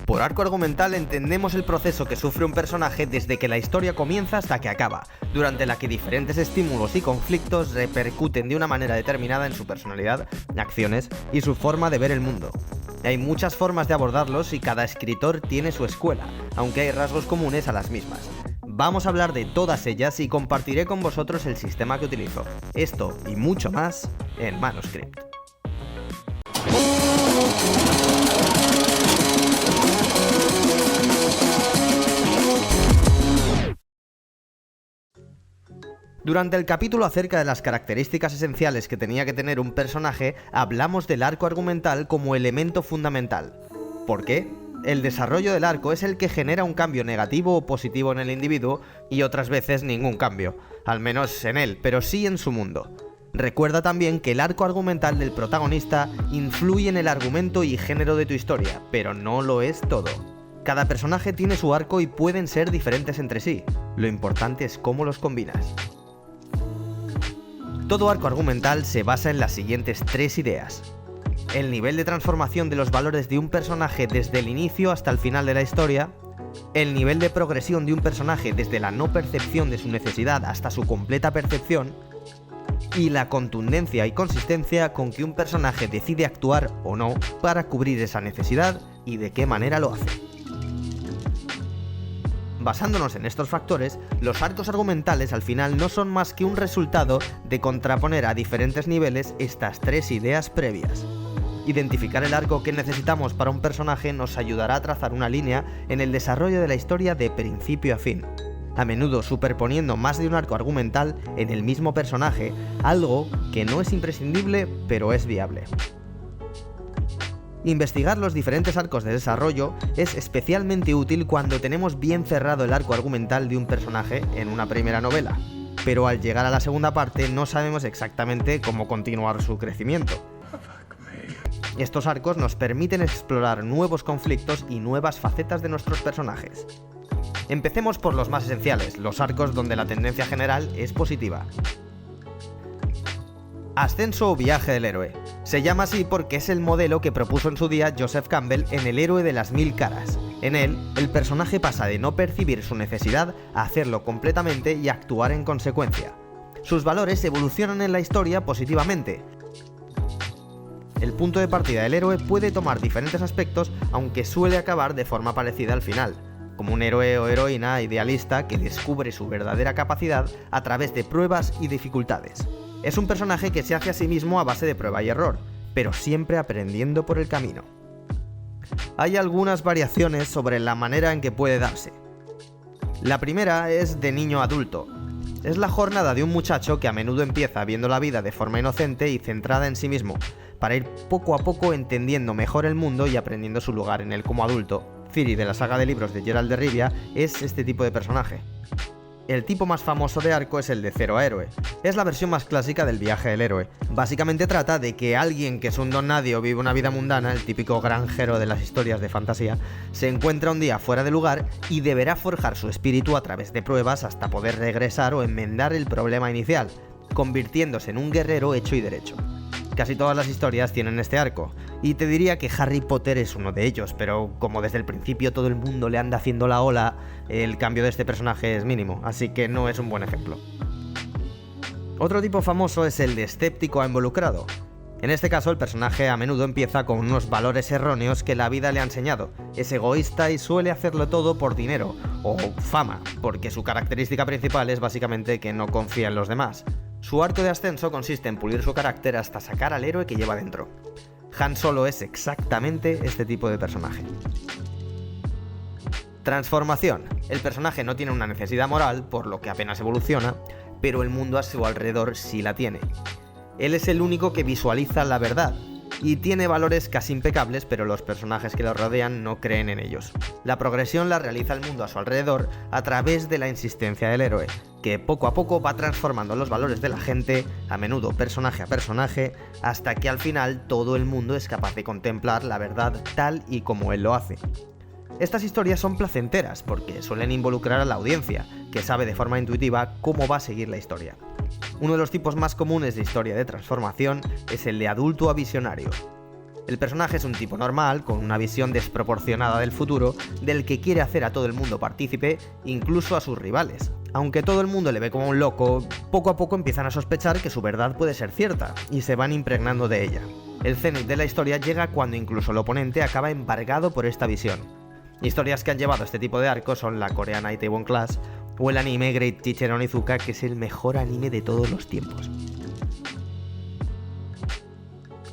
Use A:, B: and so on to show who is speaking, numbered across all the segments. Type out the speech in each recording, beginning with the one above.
A: Por arco argumental entendemos el proceso que sufre un personaje desde que la historia comienza hasta que acaba, durante la que diferentes estímulos y conflictos repercuten de una manera determinada en su personalidad, acciones y su forma de ver el mundo. Hay muchas formas de abordarlos y cada escritor tiene su escuela, aunque hay rasgos comunes a las mismas. Vamos a hablar de todas ellas y compartiré con vosotros el sistema que utilizo. Esto y mucho más en Manuscript. Durante el capítulo acerca de las características esenciales que tenía que tener un personaje, hablamos del arco argumental como elemento fundamental. ¿Por qué? El desarrollo del arco es el que genera un cambio negativo o positivo en el individuo y otras veces ningún cambio, al menos en él, pero sí en su mundo. Recuerda también que el arco argumental del protagonista influye en el argumento y género de tu historia, pero no lo es todo. Cada personaje tiene su arco y pueden ser diferentes entre sí, lo importante es cómo los combinas. Todo arco argumental se basa en las siguientes tres ideas. El nivel de transformación de los valores de un personaje desde el inicio hasta el final de la historia, el nivel de progresión de un personaje desde la no percepción de su necesidad hasta su completa percepción, y la contundencia y consistencia con que un personaje decide actuar o no para cubrir esa necesidad y de qué manera lo hace. Basándonos en estos factores, los arcos argumentales al final no son más que un resultado de contraponer a diferentes niveles estas tres ideas previas. Identificar el arco que necesitamos para un personaje nos ayudará a trazar una línea en el desarrollo de la historia de principio a fin, a menudo superponiendo más de un arco argumental en el mismo personaje, algo que no es imprescindible pero es viable. Investigar los diferentes arcos de desarrollo es especialmente útil cuando tenemos bien cerrado el arco argumental de un personaje en una primera novela, pero al llegar a la segunda parte no sabemos exactamente cómo continuar su crecimiento. Estos arcos nos permiten explorar nuevos conflictos y nuevas facetas de nuestros personajes. Empecemos por los más esenciales, los arcos donde la tendencia general es positiva. Ascenso o viaje del héroe. Se llama así porque es el modelo que propuso en su día Joseph Campbell en El héroe de las mil caras. En él, el personaje pasa de no percibir su necesidad a hacerlo completamente y actuar en consecuencia. Sus valores evolucionan en la historia positivamente. El punto de partida del héroe puede tomar diferentes aspectos, aunque suele acabar de forma parecida al final, como un héroe o heroína idealista que descubre su verdadera capacidad a través de pruebas y dificultades. Es un personaje que se hace a sí mismo a base de prueba y error, pero siempre aprendiendo por el camino. Hay algunas variaciones sobre la manera en que puede darse. La primera es de niño a adulto. Es la jornada de un muchacho que a menudo empieza viendo la vida de forma inocente y centrada en sí mismo, para ir poco a poco entendiendo mejor el mundo y aprendiendo su lugar en él como adulto. Ciri, de la saga de libros de Geralt de Rivia, es este tipo de personaje. El tipo más famoso de arco es el de cero a héroe. Es la versión más clásica del viaje del héroe. Básicamente trata de que alguien que es un don nadie o vive una vida mundana, el típico granjero de las historias de fantasía, se encuentra un día fuera de lugar y deberá forjar su espíritu a través de pruebas hasta poder regresar o enmendar el problema inicial, convirtiéndose en un guerrero hecho y derecho. Casi todas las historias tienen este arco, y te diría que Harry Potter es uno de ellos, pero como desde el principio todo el mundo le anda haciendo la ola, el cambio de este personaje es mínimo, así que no es un buen ejemplo. Otro tipo famoso es el de escéptico a involucrado. En este caso el personaje a menudo empieza con unos valores erróneos que la vida le ha enseñado, es egoísta y suele hacerlo todo por dinero, o fama, porque su característica principal es básicamente que no confía en los demás. Su arco de ascenso consiste en pulir su carácter hasta sacar al héroe que lleva dentro. Han Solo es exactamente este tipo de personaje. Transformación. El personaje no tiene una necesidad moral, por lo que apenas evoluciona, pero el mundo a su alrededor sí la tiene. Él es el único que visualiza la verdad, y tiene valores casi impecables, pero los personajes que lo rodean no creen en ellos. La progresión la realiza el mundo a su alrededor a través de la insistencia del héroe, que poco a poco va transformando los valores de la gente, a menudo personaje a personaje, hasta que al final todo el mundo es capaz de contemplar la verdad tal y como él lo hace. Estas historias son placenteras porque suelen involucrar a la audiencia, que sabe de forma intuitiva cómo va a seguir la historia. Uno de los tipos más comunes de historia de transformación es el de adulto a visionario. El personaje es un tipo normal, con una visión desproporcionada del futuro, del que quiere hacer a todo el mundo partícipe, incluso a sus rivales. Aunque todo el mundo le ve como un loco, poco a poco empiezan a sospechar que su verdad puede ser cierta, y se van impregnando de ella. El cenit de la historia llega cuando incluso el oponente acaba embargado por esta visión. Historias que han llevado a este tipo de arcos son la coreana Itaewon Class o el anime Great Teacher Onizuka, que es el mejor anime de todos los tiempos.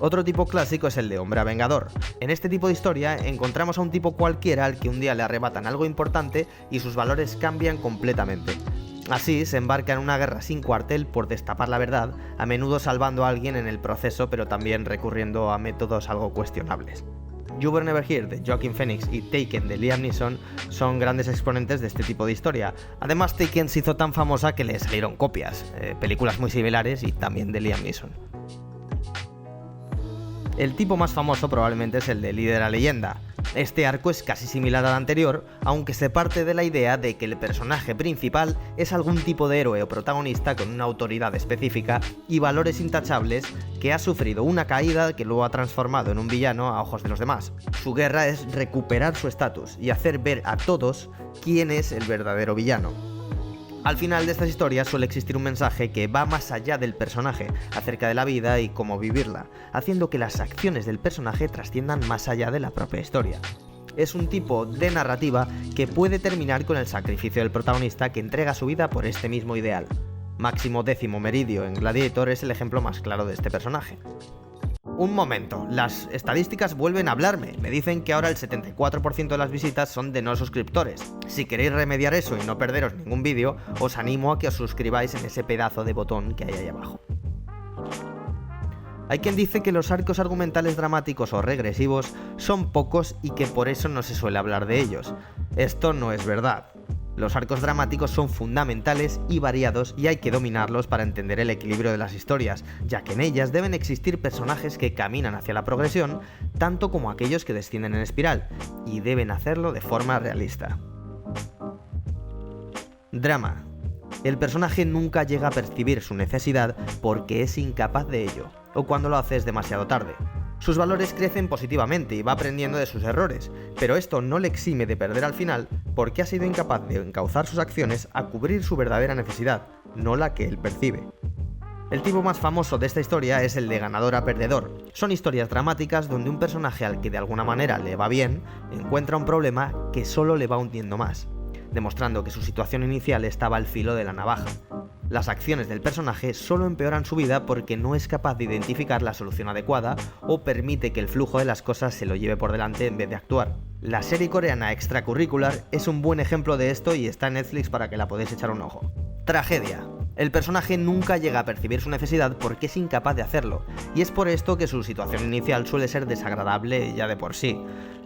A: Otro tipo clásico es el de hombre vengador. En este tipo de historia encontramos a un tipo cualquiera al que un día le arrebatan algo importante y sus valores cambian completamente. Así se embarca en una guerra sin cuartel por destapar la verdad, a menudo salvando a alguien en el proceso, pero también recurriendo a métodos algo cuestionables. You Were Never Here de Joaquin Phoenix y Taken de Liam Neeson son grandes exponentes de este tipo de historia. Además, Taken se hizo tan famosa que le salieron copias, películas muy similares y también de Liam Neeson. El tipo más famoso probablemente es el de Líder a Leyenda. Este arco es casi similar al anterior, aunque se parte de la idea de que el personaje principal es algún tipo de héroe o protagonista con una autoridad específica y valores intachables que ha sufrido una caída que luego ha transformado en un villano a ojos de los demás. Su guerra es recuperar su estatus y hacer ver a todos quién es el verdadero villano. Al final de estas historias suele existir un mensaje que va más allá del personaje, acerca de la vida y cómo vivirla, haciendo que las acciones del personaje trasciendan más allá de la propia historia. Es un tipo de narrativa que puede terminar con el sacrificio del protagonista que entrega su vida por este mismo ideal. Máximo Décimo Meridio en Gladiator es el ejemplo más claro de este personaje. Un momento, las estadísticas vuelven a hablarme. Me dicen que ahora el 74% de las visitas son de no suscriptores. Si queréis remediar eso y no perderos ningún vídeo, os animo a que os suscribáis en ese pedazo de botón que hay ahí abajo. Hay quien dice que los arcos argumentales dramáticos o regresivos son pocos y que por eso no se suele hablar de ellos. Esto no es verdad. Los arcos dramáticos son fundamentales y variados y hay que dominarlos para entender el equilibrio de las historias, ya que en ellas deben existir personajes que caminan hacia la progresión, tanto como aquellos que descienden en espiral, y deben hacerlo de forma realista. Drama. El personaje nunca llega a percibir su necesidad porque es incapaz de ello, o cuando lo hace es demasiado tarde. Sus valores crecen positivamente y va aprendiendo de sus errores, pero esto no le exime de perder al final porque ha sido incapaz de encauzar sus acciones a cubrir su verdadera necesidad, no la que él percibe. El tipo más famoso de esta historia es el de ganador a perdedor. Son historias dramáticas donde un personaje al que de alguna manera le va bien encuentra un problema que solo le va hundiendo más, demostrando que su situación inicial estaba al filo de la navaja. Las acciones del personaje solo empeoran su vida porque no es capaz de identificar la solución adecuada o permite que el flujo de las cosas se lo lleve por delante en vez de actuar. La serie coreana Extracurricular es un buen ejemplo de esto y está en Netflix para que la podáis echar un ojo. Tragedia. El personaje nunca llega a percibir su necesidad porque es incapaz de hacerlo, y es por esto que su situación inicial suele ser desagradable ya de por sí.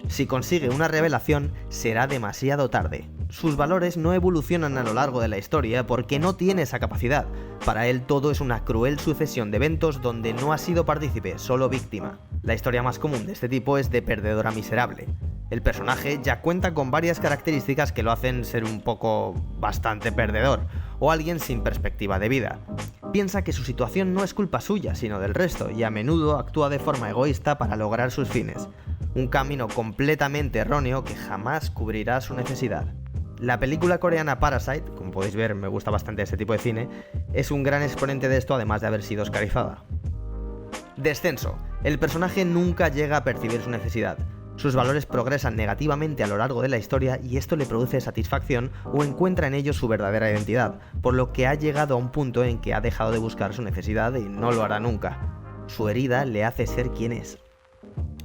A: Si consigue una revelación, será demasiado tarde. Sus valores no evolucionan a lo largo de la historia porque no tiene esa capacidad. Para él todo es una cruel sucesión de eventos donde no ha sido partícipe, solo víctima. La historia más común de este tipo es de perdedor a miserable. El personaje ya cuenta con varias características que lo hacen ser un poco bastante perdedor, o alguien sin perspectiva de vida. Piensa que su situación no es culpa suya, sino del resto, y a menudo actúa de forma egoísta para lograr sus fines. Un camino completamente erróneo que jamás cubrirá su necesidad. La película coreana Parasite, como podéis ver me gusta bastante este tipo de cine, es un gran exponente de esto además de haber sido oscarizada. Descenso. El personaje nunca llega a percibir su necesidad. Sus valores progresan negativamente a lo largo de la historia y esto le produce satisfacción o encuentra en ellos su verdadera identidad, por lo que ha llegado a un punto en que ha dejado de buscar su necesidad y no lo hará nunca. Su herida le hace ser quien es.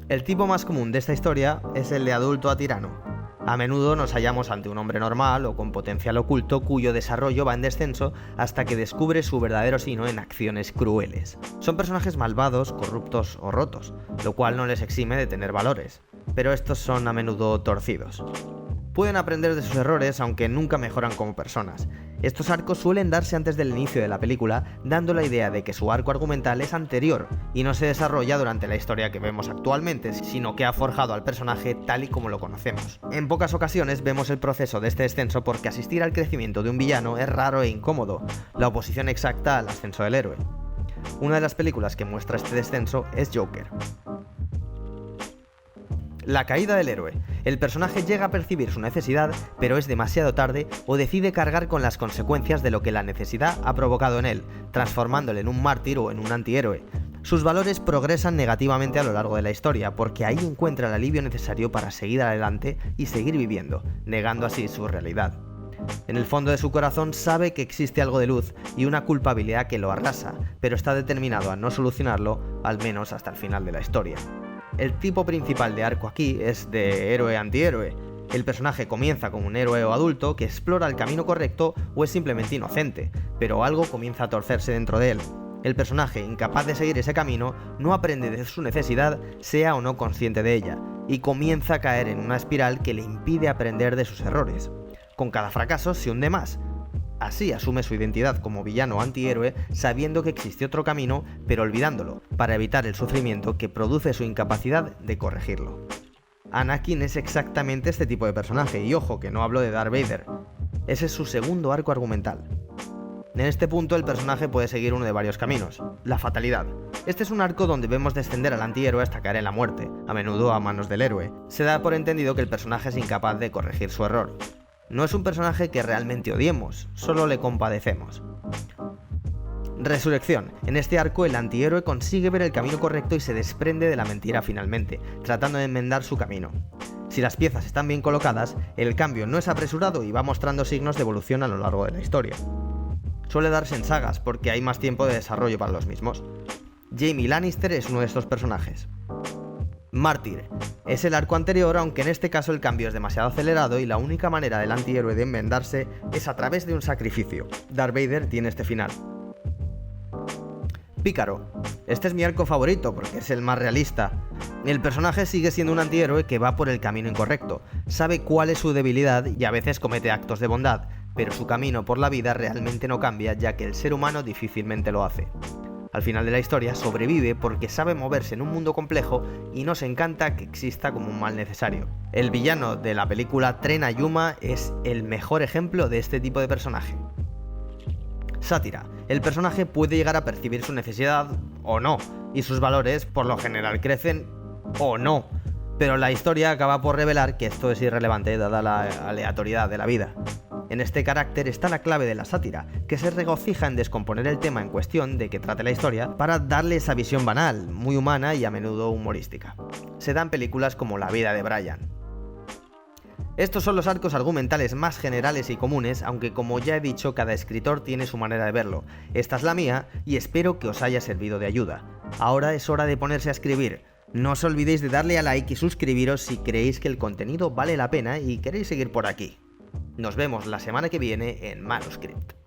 A: El tipo más común de esta historia es el de adulto a tirano. A menudo nos hallamos ante un hombre normal o con potencial oculto cuyo desarrollo va en descenso hasta que descubre su verdadero sino en acciones crueles. Son personajes malvados, corruptos o rotos, lo cual no les exime de tener valores, pero estos son a menudo torcidos. Pueden aprender de sus errores aunque nunca mejoran como personas. Estos arcos suelen darse antes del inicio de la película, dando la idea de que su arco argumental es anterior y no se desarrolla durante la historia que vemos actualmente, sino que ha forjado al personaje tal y como lo conocemos. En pocas ocasiones vemos el proceso de este descenso porque asistir al crecimiento de un villano es raro e incómodo, la oposición exacta al ascenso del héroe. Una de las películas que muestra este descenso es Joker. La caída del héroe. El personaje llega a percibir su necesidad, pero es demasiado tarde o decide cargar con las consecuencias de lo que la necesidad ha provocado en él, transformándole en un mártir o en un antihéroe. Sus valores progresan negativamente a lo largo de la historia, porque ahí encuentra el alivio necesario para seguir adelante y seguir viviendo, negando así su realidad. En el fondo de su corazón sabe que existe algo de luz y una culpabilidad que lo arrasa, pero está determinado a no solucionarlo, al menos hasta el final de la historia. El tipo principal de arco aquí es de héroe-antihéroe. El personaje comienza como un héroe o adulto que explora el camino correcto o es simplemente inocente, pero algo comienza a torcerse dentro de él. El personaje, incapaz de seguir ese camino, no aprende de su necesidad, sea o no consciente de ella, y comienza a caer en una espiral que le impide aprender de sus errores. Con cada fracaso se hunde más. Así asume su identidad como villano o antihéroe sabiendo que existe otro camino, pero olvidándolo, para evitar el sufrimiento que produce su incapacidad de corregirlo. Anakin es exactamente este tipo de personaje, y ojo que no hablo de Darth Vader. Ese es su segundo arco argumental. En este punto el personaje puede seguir uno de varios caminos. La fatalidad. Este es un arco donde vemos descender al antihéroe hasta caer en la muerte, a menudo a manos del héroe. Se da por entendido que el personaje es incapaz de corregir su error. No es un personaje que realmente odiemos, solo le compadecemos. Resurrección. En este arco el antihéroe consigue ver el camino correcto y se desprende de la mentira finalmente, tratando de enmendar su camino. Si las piezas están bien colocadas, el cambio no es apresurado y va mostrando signos de evolución a lo largo de la historia. Suele darse en sagas porque hay más tiempo de desarrollo para los mismos. Jaime Lannister es uno de estos personajes. Mártir. Es el arco anterior, aunque en este caso el cambio es demasiado acelerado y la única manera del antihéroe de enmendarse es a través de un sacrificio. Darth Vader tiene este final. Pícaro. Este es mi arco favorito porque es el más realista. El personaje sigue siendo un antihéroe que va por el camino incorrecto, sabe cuál es su debilidad y a veces comete actos de bondad, pero su camino por la vida realmente no cambia ya que el ser humano difícilmente lo hace. Al final de la historia sobrevive porque sabe moverse en un mundo complejo y nos encanta que exista como un mal necesario. El villano de la película Tren a Yuma es el mejor ejemplo de este tipo de personaje. Sátira. El personaje puede llegar a percibir su necesidad o no, y sus valores por lo general crecen o no, pero la historia acaba por revelar que esto es irrelevante dada la aleatoriedad de la vida. En este carácter está la clave de la sátira, que se regocija en descomponer el tema en cuestión de que trate la historia para darle esa visión banal, muy humana y a menudo humorística. Se dan películas como La vida de Brian. Estos son los arcos argumentales más generales y comunes, aunque como ya he dicho, cada escritor tiene su manera de verlo. Esta es la mía y espero que os haya servido de ayuda. Ahora es hora de ponerse a escribir. No os olvidéis de darle a like y suscribiros si creéis que el contenido vale la pena y queréis seguir por aquí. Nos vemos la semana que viene en Manuscript.